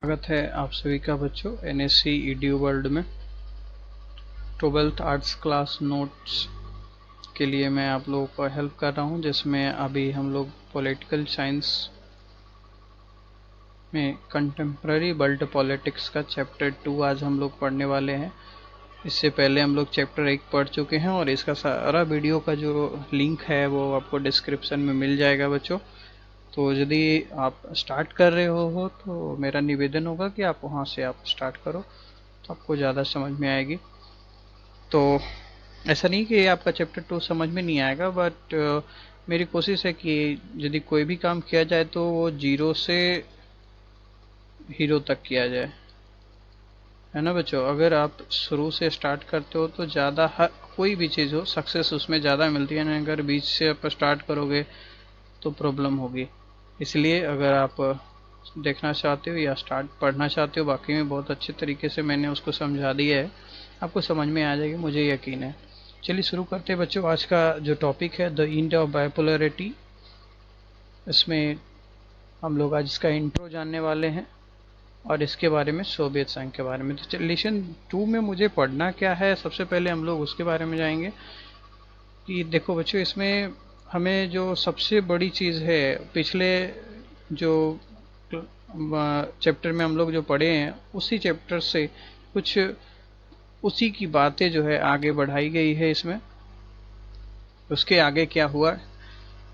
स्वागत है आप सभी का बच्चों एनएससी ईडीयू वर्ल्ड में 12th आर्ट्स क्लास नोट्स के लिए मैं आप लोगों को हेल्प कर रहा हूं, जिसमें अभी हम लोग पॉलिटिकल साइंस में कंटेम्प्ररी वर्ल्ड पॉलिटिक्स का चैप्टर 2 आज हम लोग पढ़ने वाले हैं। इससे पहले हम लोग चैप्टर 1 पढ़ चुके हैं और इसका सारा वीडियो का जो लिंक है वो आपको डिस्क्रिप्शन में मिल जाएगा बच्चों। तो यदि आप स्टार्ट कर रहे हो तो मेरा निवेदन होगा कि आप वहाँ से आप स्टार्ट करो तो आपको ज़्यादा समझ में आएगी। तो ऐसा नहीं कि आपका चैप्टर 2 समझ में नहीं आएगा, बट मेरी कोशिश है कि यदि कोई भी काम किया जाए तो वो जीरो से हीरो तक किया जाए, है ना बच्चों। अगर आप शुरू से स्टार्ट करते हो तो ज़्यादा कोई भी चीज़ हो सक्सेस उसमें ज़्यादा मिलती है ना। अगर बीच से आप स्टार्ट करोगे तो प्रॉब्लम होगी। इसलिए अगर आप देखना चाहते हो या स्टार्ट पढ़ना चाहते हो, बाकी में बहुत अच्छे तरीके से मैंने उसको समझा दिया है, आपको समझ में आ जाएगी, मुझे यकीन है। चलिए शुरू करते हैं बच्चों। आज का जो टॉपिक है द एंड ऑफ बाइपोलैरिटी, इसमें हम लोग आज इसका इंट्रो जानने वाले हैं और इसके बारे में सोवियत संघ के बारे में। तो लेसन 2 में मुझे पढ़ना क्या है, सबसे पहले हम लोग उसके बारे में जाएंगे कि देखो बच्चों, इसमें हमें जो सबसे बड़ी चीज़ है, पिछले जो चैप्टर में हम लोग जो पढ़े हैं उसी चैप्टर से कुछ उसी की बातें जो है आगे बढ़ाई गई है इसमें। उसके आगे क्या हुआ,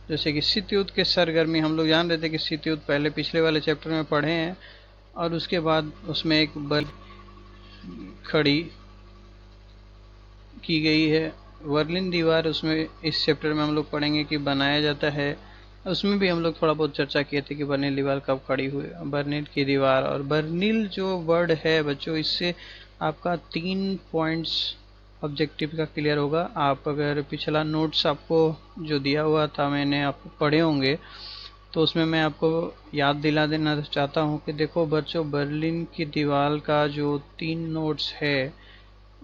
जैसे कि शीत युद्ध के सरगर्मी हम लोग जान रहे थे कि शीत युद्ध पहले पिछले वाले चैप्टर में पढ़े हैं, और उसके बाद उसमें एक बल खड़ी की गई है। बर्लिन दीवार उसमें इस चैप्टर में हम लोग पढ़ेंगे कि बनाया जाता है। उसमें भी हम लोग थोड़ा बहुत चर्चा किए थे कि बर्लिन दीवार कब खड़ी हुई। बर्लिन की दीवार और बर्निल जो वर्ड है बच्चों, इससे आपका 3 पॉइंट्स ऑब्जेक्टिव का क्लियर होगा। आप अगर पिछला नोट्स आपको जो दिया हुआ था मैंने आप पढ़े होंगे, तो उसमें मैं आपको याद दिला देना चाहता हूँ कि देखो बच्चों, बर्लिन की दीवार का जो 3 नोट्स है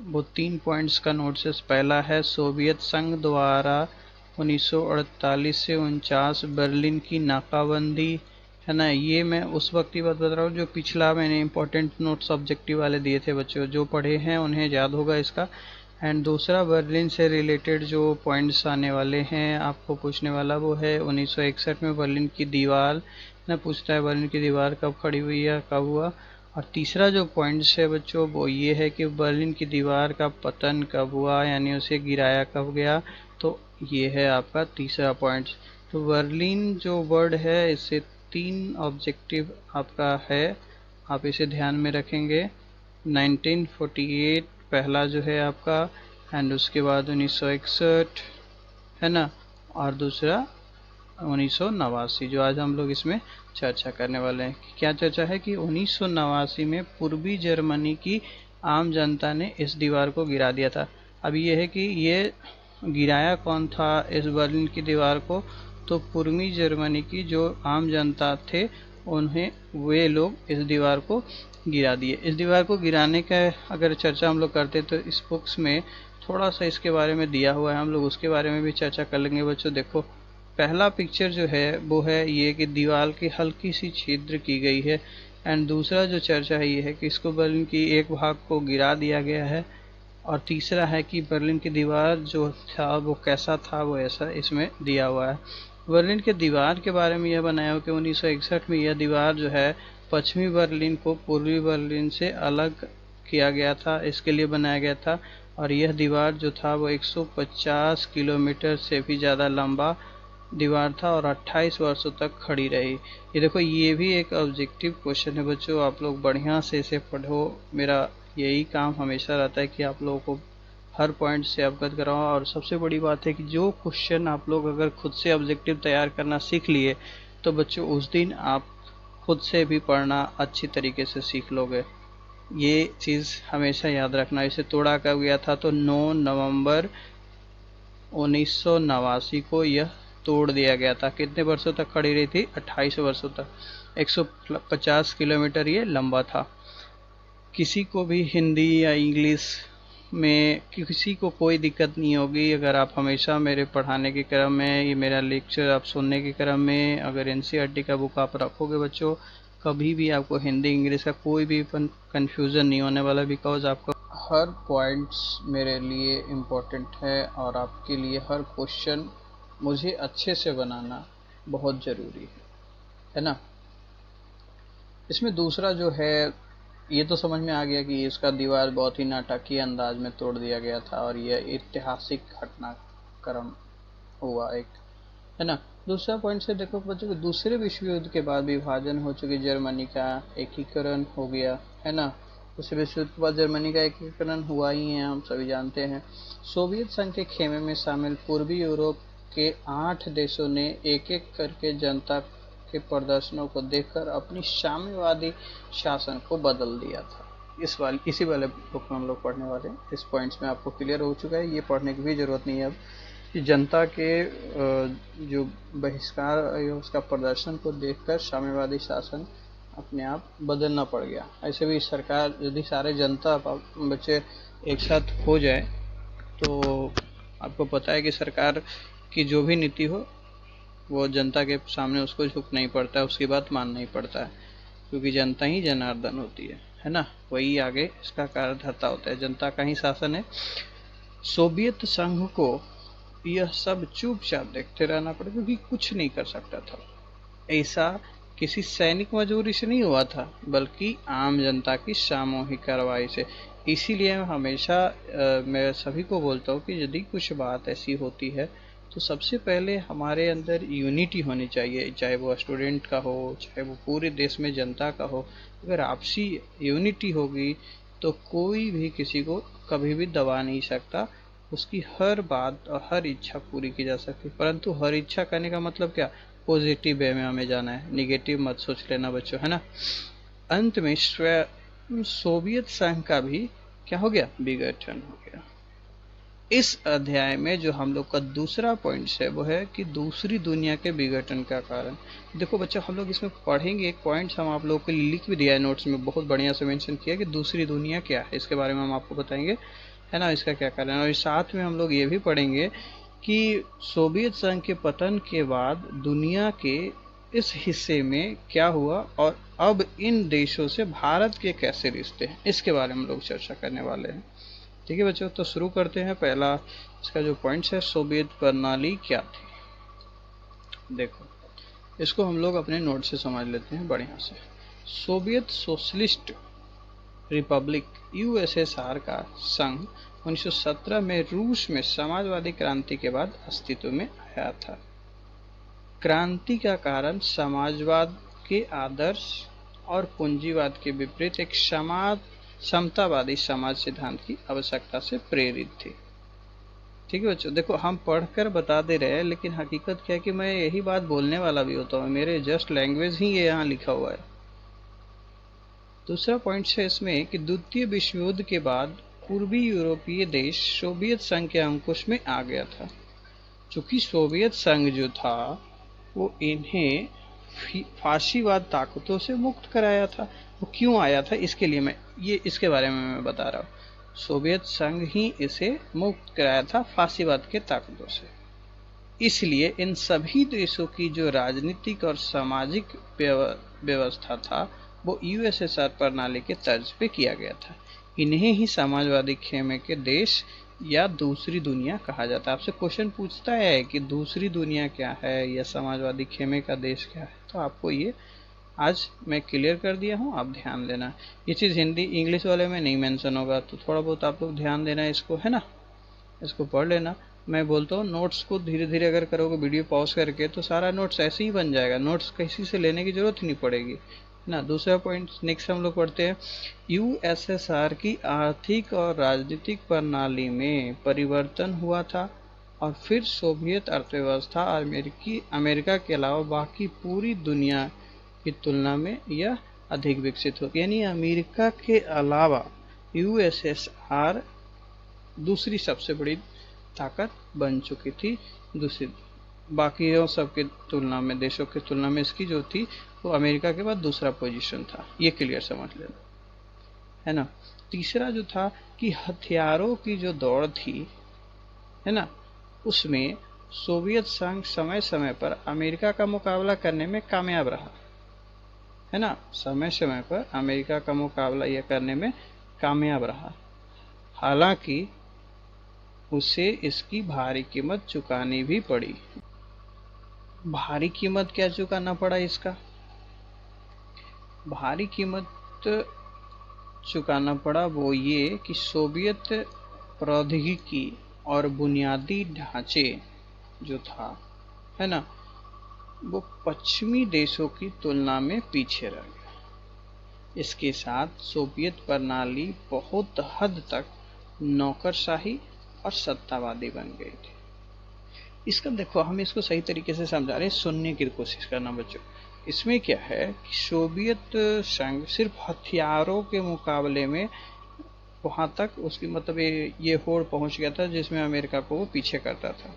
वो 3 पॉइंट्स का नोट्स। पहला है सोवियत संघ द्वारा 1948 से 49 बर्लिन की नाकाबंदी, है ना। ये मैं उस वक्त की बात बता रहा हूँ जो पिछला मैंने इंपॉर्टेंट नोट्स ऑब्जेक्टिव वाले दिए थे बच्चों, जो पढ़े हैं उन्हें याद होगा इसका। एंड दूसरा बर्लिन से रिलेटेड जो पॉइंट्स आने वाले हैं आपको पूछने वाला, वो है 1961 में बर्लिन की दीवार ना पूछता है बर्लिन की दीवार कब खड़ी हुई या कब हुआ। और तीसरा जो पॉइंट्स है बच्चों वो ये है कि बर्लिन की दीवार का पतन कब हुआ, यानी उसे गिराया कब गया। तो ये है आपका तीसरा पॉइंट। तो बर्लिन जो वर्ड है इससे 3 ऑब्जेक्टिव आपका है, आप इसे ध्यान में रखेंगे। 1948 पहला जो है आपका, एंड उसके बाद 1961, है ना, और दूसरा 1989 जो आज हम लोग इसमें चर्चा करने वाले हैं। क्या चर्चा है कि 1989 में पूर्वी जर्मनी की आम जनता ने इस दीवार को गिरा दिया था। अब ये है कि ये गिराया कौन था इस बर्लिन की दीवार को, तो पूर्वी जर्मनी की जो आम जनता थे उन्हें वे लोग इस दीवार को गिरा दिए। इस दीवार को गिराने का अगर चर्चा हम लोग करते तो इस बुक्स में थोड़ा सा इसके बारे में दिया हुआ है, हम लोग उसके बारे में भी चर्चा कर लेंगे बच्चों। देखो पहला पिक्चर जो है वो है ये कि दीवार की हल्की सी छिद्र की गई है, एंड दूसरा जो चर्चा है ये है कि इसको बर्लिन की एक भाग को गिरा दिया गया है, और तीसरा है कि बर्लिन की दीवार जो था वो कैसा था, वो ऐसा इसमें दिया हुआ है। बर्लिन के दीवार के बारे में यह बनाया हो कि 1961 में यह दीवार जो है पश्चिमी बर्लिन को पूर्वी बर्लिन से अलग किया गया था, इसके लिए बनाया गया था। और यह दीवार जो था वो 150 किलोमीटर से भी ज़्यादा लंबा दीवार था और 28 वर्षों तक खड़ी रही। ये देखो ये भी एक ऑब्जेक्टिव क्वेश्चन है बच्चों, आप लोग बढ़िया से इसे पढ़ो। मेरा यही काम हमेशा रहता है कि आप लोगों को हर पॉइंट से अवगत कराओ। और सबसे बड़ी बात है कि जो क्वेश्चन आप लोग अगर खुद से ऑब्जेक्टिव तैयार करना सीख लिए तो बच्चों उस दिन आप खुद से भी पढ़ना अच्छी तरीके से सीख लोगे। ये चीज़ हमेशा याद रखना। इसे तोड़ा कब गया था, तो 9 नवंबर 1989 को यह तोड़ दिया गया था। कितने वर्षों तक खड़ी रही थी, 28 वर्षों तक। 150 किलोमीटर ये लंबा था। किसी को भी हिंदी या इंग्लिश में किसी को कोई दिक्कत नहीं होगी अगर आप हमेशा मेरे पढ़ाने के क्रम में, ये मेरा लेक्चर आप सुनने के क्रम में अगर एनसीईआरटी का बुक आप रखोगे बच्चों, कभी भी आपको हिंदी इंग्लिश का कोई भी कंफ्यूजन नहीं होने वाला, बिकॉज आपको हर पॉइंट्स मेरे लिए इम्पोर्टेंट है और आपके लिए हर क्वेश्चन मुझे अच्छे से बनाना बहुत ज़रूरी है ना। इसमें दूसरा जो है, ये तो समझ में आ गया कि इसका दीवार बहुत ही नाटकीय अंदाज में तोड़ दिया गया था और यह ऐतिहासिक घटनाक्रम हुआ एक, है ना। दूसरा पॉइंट से देखो बच्चों कि दूसरे विश्व युद्ध के बाद विभाजन हो चुकी जर्मनी का एकीकरण हो गया, है ना। दूसरे विश्व युद्ध के बाद जर्मनी का एकीकरण हुआ ही है, हम सभी जानते हैं। सोवियत संघ के खेमे में शामिल पूर्वी यूरोप के 8 देशों ने एक एक करके जनता के प्रदर्शनों को देखकर अपनी साम्यवादी शासन को बदल दिया था। इसी वाले बुक में हम लोग पढ़ने वाले हैं। इस पॉइंट्स में आपको क्लियर हो चुका है, ये पढ़ने की भी जरूरत नहीं है अब कि जनता के जो बहिष्कार उसका प्रदर्शन को देखकर साम्यवादी शासन अपने आप बदलना पड़ गया। ऐसे भी सरकार यदि सारे जनता बच्चे एक साथ हो जाए तो आपको पता है कि सरकार की जो भी नीति हो वो जनता के सामने उसको झुकना ही पड़ता है, उसकी बात मानना ही पड़ता है, क्योंकि जनता ही जनार्दन होती है ना। वही आगे इसका कार्यधर्ता होता है, जनता का ही शासन है। सोवियत संघ को यह सब चुपचाप देखते रहना पड़ा, क्योंकि कुछ नहीं कर सकता था। ऐसा किसी सैनिक मजबूरी से नहीं हुआ था, बल्कि आम जनता की सामूहिक कार्रवाई से। इसीलिए हमेशा मैं सभी को बोलता हूँ कि यदि कुछ बात ऐसी होती है तो सबसे पहले हमारे अंदर यूनिटी होनी चाहिए, चाहे वो स्टूडेंट का हो, चाहे वो पूरे देश में जनता का हो। अगर आपसी यूनिटी होगी तो कोई भी किसी को कभी भी दबा नहीं सकता, उसकी हर बात और हर इच्छा पूरी की जा सकती है। परंतु हर इच्छा करने का मतलब क्या, पॉजिटिव वे में हमें जाना है, निगेटिव मत सोच लेना बच्चों, है ना। अंत में सोवियत संघ का भी क्या हो गया, विघटन हो गया। इस अध्याय में जो हम लोग का दूसरा पॉइंट है वो है कि दूसरी दुनिया के विघटन का कारण। देखो बच्चों, हम लोग इसमें पढ़ेंगे एक पॉइंट हम आप लोगों को लिख भी दिया है नोट्स में, बहुत बढ़िया से मेंशन किया कि दूसरी दुनिया क्या है, इसके बारे में हम आपको बताएंगे, है ना, इसका क्या कारण है। और साथ में हम लोग ये भी पढ़ेंगे कि सोवियत संघ के पतन के बाद दुनिया के इस हिस्से में क्या हुआ और अब इन देशों से भारत के कैसे रिश्ते हैं, इसके बारे में हम लोग चर्चा करने वाले हैं। ठीक है बच्चों, तो शुरू करते हैं। पहला इसका जो पॉइंट है, सोवियत प्रणाली क्या थी। देखो इसको हम लोग अपने नोट से समझ लेते हैं बढ़िया से। सोवियत सोशलिस्ट रिपब्लिक यूएसएसआर का संघ 1917 में रूस में समाजवादी क्रांति के बाद अस्तित्व में आया था। क्रांति का कारण समाजवाद के आदर्श और पूंजीवाद के विपरीत एक समतावादी समाज सिद्धांत की आवश्यकता से प्रेरित थी। ठीक है बच्चों, देखो हम पढ़कर बता दे रहे हैं, लेकिन हकीकत क्या है कि मैं यही बात बोलने वाला भी होता हूँ, मेरे जस्ट लैंग्वेज ही ये यहाँ लिखा हुआ है। दूसरा पॉइंट है इसमें कि द्वितीय विश्व युद्ध के बाद पूर्वी यूरोपीय देश सोवियत संघ के अंकुश में आ गया था। चूंकि सोवियत संघ जो था वो इन्हें फाशीवाद ताकतों से मुक्त कराया था। वो क्यों आया था, इसके लिए मैं इसके बारे में मैं बता रहा हूँ। सोवियत संघ ही इसे मुक्त कराया था फाशीवाद के ताकतों से। इसलिए इन सभी देशों की जो राजनीतिक और सामाजिक व्यवस्था था वो यूएसएसआर प्रणाली के तर्ज पे किया गया था। इन्हें ही समाजवादी खेमे के देश या दूसरी दुनिया कहा जाता है। आपसे क्वेश्चन पूछता है कि दूसरी दुनिया क्या है या समाजवादी खेमे का देश क्या है, तो आपको ये आज मैं क्लियर कर दिया हूँ, आप ध्यान देना। ये चीज़ हिंदी इंग्लिश वाले में नहीं मेंशन होगा, तो थोड़ा बहुत आप लोग ध्यान देना इसको, है ना, इसको पढ़ लेना। मैं बोलता हूँ नोट्स को धीरे धीरे अगर करोगे वीडियो पॉज करके तो सारा नोट्स ऐसे ही बन जाएगा, नोट्स किसी से लेने की जरूरत ही नहीं पड़ेगी ना। दूसरा पॉइंट नेक्स्ट हम लोग पढ़ते हैं। यूएसएसआर की आर्थिक और राजनीतिक प्रणाली में परिवर्तन हुआ था और फिर सोवियत अर्थव्यवस्था अमेरिका के अलावा बाकी पूरी दुनिया की तुलना में यह अधिक विकसित हो, यानी अमेरिका के अलावा यूएसएसआर दूसरी सबसे बड़ी ताकत बन चुकी थी। दूसरी बाकी सबके तुलना में, देशों की तुलना में इसकी जो थी वो अमेरिका के बाद दूसरा पोजीशन था, ये क्लियर समझ लेना, है ना। तीसरा जो था कि हथियारों की जो दौड़ थी, है ना, उसमें सोवियत संघ समय समय पर अमेरिका का मुकाबला करने में कामयाब रहा, है ना, समय समय पर अमेरिका का मुकाबला यह करने में कामयाब रहा। हालांकि उसे इसकी भारी कीमत चुकानी भी पड़ी। भारी कीमत क्या चुकाना पड़ा इसका? भारी कीमत चुकाना पड़ा वो ये कि सोवियत प्रौद्योगिकी और बुनियादी ढांचे जो था, है ना, वो पश्चिमी देशों की तुलना में पीछे रह गया। इसके साथ सोवियत प्रणाली बहुत हद तक नौकरशाही और सत्तावादी बन गई थी। इसका देखो, हम इसको सही तरीके से समझा रहे हैं, सुनने की कोशिश करना बच्चों। इसमें क्या है कि सोवियत संघ सिर्फ हथियारों के मुकाबले में वहां तक उसकी मतलब ये होड़ पहुंच गया था जिसमें अमेरिका को वो पीछे करता था।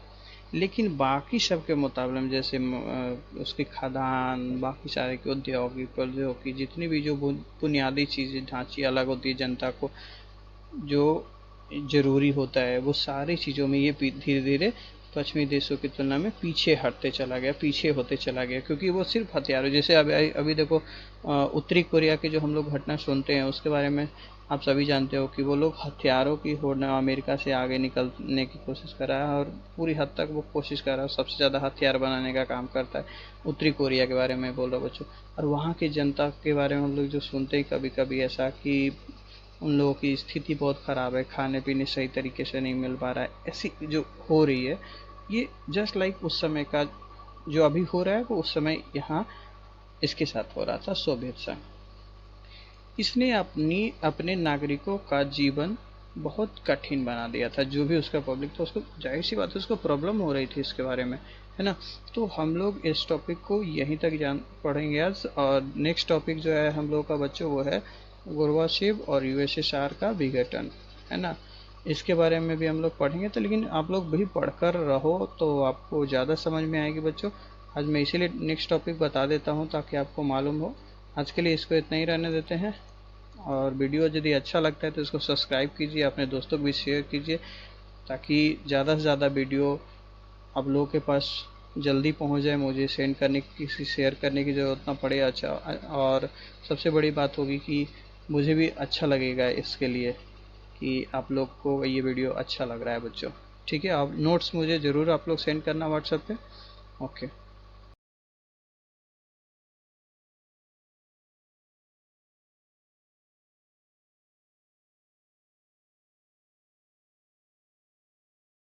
लेकिन बाकी सब के मुकाबले में, जैसे उसकी खदान, बाकी सारे के औद्योगिक प्रौद्योगिकी, जितनी भी जो बुनियादी चीजें ढांची अलग होती है, जनता को जो जरूरी होता है, वो सारी चीजों में ये धीरे धीरे पश्चिमी देशों की तुलना में पीछे हटते चला गया, पीछे होते चला गया, क्योंकि वो सिर्फ हथियारों, जैसे अभी देखो उत्तरी कोरिया की जो हम लोग घटना सुनते हैं उसके बारे में आप सभी जानते हो कि वो लोग हथियारों की होड़ में अमेरिका से आगे निकलने की कोशिश कर रहा है और पूरी हद तक वो कोशिश कर रहा है, सबसे ज़्यादा हथियार बनाने का काम करता है। उत्तरी कोरिया के बारे में बोल रहा बच्चों। और वहाँ की जनता के बारे में हम लोग जो सुनते हैं कभी कभी ऐसा कि उन लोगों की स्थिति बहुत ख़राब है, खाने पीने सही तरीके से नहीं मिल पा रहा है, ऐसी जो हो रही है, ये जस्ट लाइक उस समय का जो अभी हो रहा है वो उस समय यहाँ इसके साथ हो रहा था, सोवियत संघ। इसने अपने नागरिकों का जीवन बहुत कठिन बना दिया था। जो भी उसका पब्लिक था उसको, जाहिर सी बात है, उसको प्रॉब्लम हो रही थी इसके बारे में, है ना। तो हम लोग इस टॉपिक को यहीं तक पढ़ेंगे आज, और नेक्स्ट टॉपिक जो है हम लोगों का बच्चों वो है गोर्बाचेव और यूएसएसआर का विघटन, है ना। इसके बारे में भी हम लोग पढ़ेंगे। तो लेकिन आप लोग भी पढ़कर रहो तो आपको ज़्यादा समझ में आएगी बच्चों। आज मैं इसीलिए नेक्स्ट टॉपिक बता देता हूँ ताकि आपको मालूम हो। आज के लिए इसको इतना ही रहने देते हैं, और वीडियो यदि अच्छा लगता है तो इसको सब्सक्राइब कीजिए, अपने दोस्तों को भी शेयर कीजिए, ताकि ज़्यादा से ज़्यादा वीडियो आप लोगों के पास जल्दी पहुंच जाए, मुझे सेंड करने की, किसी शेयर करने की ज़रूरत ना पड़े। अच्छा, और सबसे बड़ी बात होगी कि मुझे भी अच्छा लगेगा इसके लिए कि आप लोग को ये वीडियो अच्छा लग रहा है बच्चों। ठीक है, आप नोट्स मुझे ज़रूर आप लोग सेंड करना व्हाट्सएप पे। ओके।